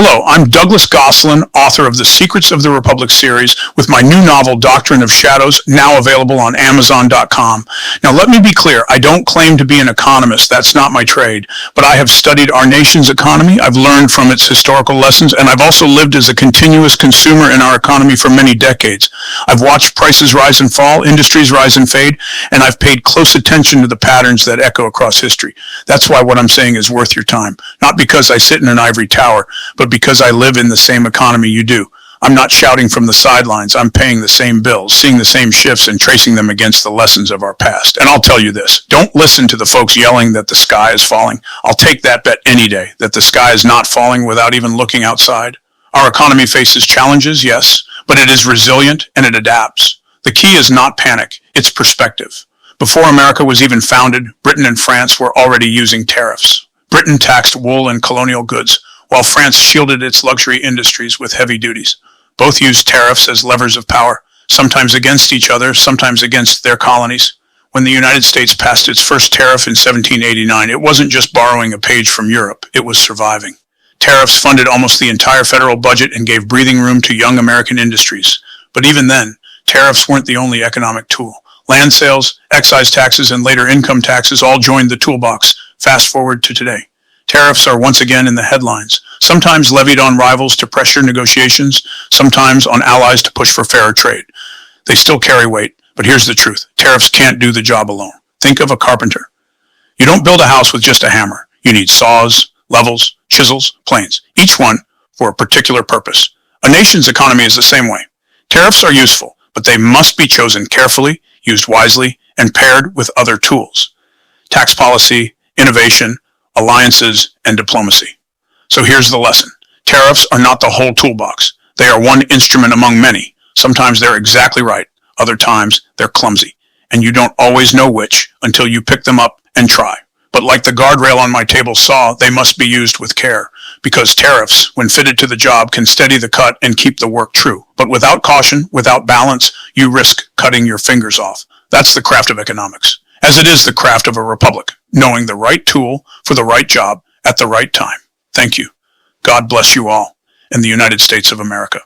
Hello, I'm Douglas Gosselin, author of the Secrets of the Republic series, with my new novel, Doctrine of Shadows, now available on Amazon.com. Now, let me be clear. I don't claim to be an economist. That's not my trade. But I have studied our nation's economy. I've learned from its historical lessons, and I've also lived as a continuous consumer in our economy for many decades. I've watched prices rise and fall, industries rise and fade, and I've paid close attention to the patterns that echo across history. That's why what I'm saying is worth your time. Not because I sit in an ivory tower, but because I live in the same economy you do. I'm not shouting from the sidelines. I'm paying the same bills, seeing the same shifts, and tracing them against the lessons of our past. And I'll tell you this, don't listen to the folks yelling that the sky is falling. I'll take that bet any day, that the sky is not falling without even looking outside. Our economy faces challenges, yes, but it is resilient and it adapts. The key is not panic, it's perspective. Before America was even founded, Britain and France were already using tariffs. Britain taxed wool and colonial goods, while France shielded its luxury industries with heavy duties. Both used tariffs as levers of power, sometimes against each other, sometimes against their colonies. When the United States passed its first tariff in 1789, it wasn't just borrowing a page from Europe, it was surviving. Tariffs funded almost the entire federal budget and gave breathing room to young American industries. But even then, tariffs weren't the only economic tool. Land sales, excise taxes, and later income taxes all joined the toolbox. Fast forward to today. Tariffs are once again in the headlines, sometimes levied on rivals to pressure negotiations, sometimes on allies to push for fairer trade. They still carry weight, but here's the truth. Tariffs can't do the job alone. Think of a carpenter. You don't build a house with just a hammer. You need saws, levels, chisels, planes, each one for a particular purpose. A nation's economy is the same way. Tariffs are useful, but they must be chosen carefully, used wisely, and paired with other tools. Tax policy, innovation, alliances, and diplomacy. So here's the lesson. Tariffs are not the whole toolbox. They are one instrument among many. Sometimes they're exactly right. Other times they're clumsy. And you don't always know which until you pick them up and try. But like the guardrail on my table saw, they must be used with care. Because tariffs, when fitted to the job, can steady the cut and keep the work true. But without caution, without balance, you risk cutting your fingers off. That's the craft of economics. As it is the craft of a republic, knowing the right tool for the right job at the right time. Thank you. God bless you all, and the United States of America.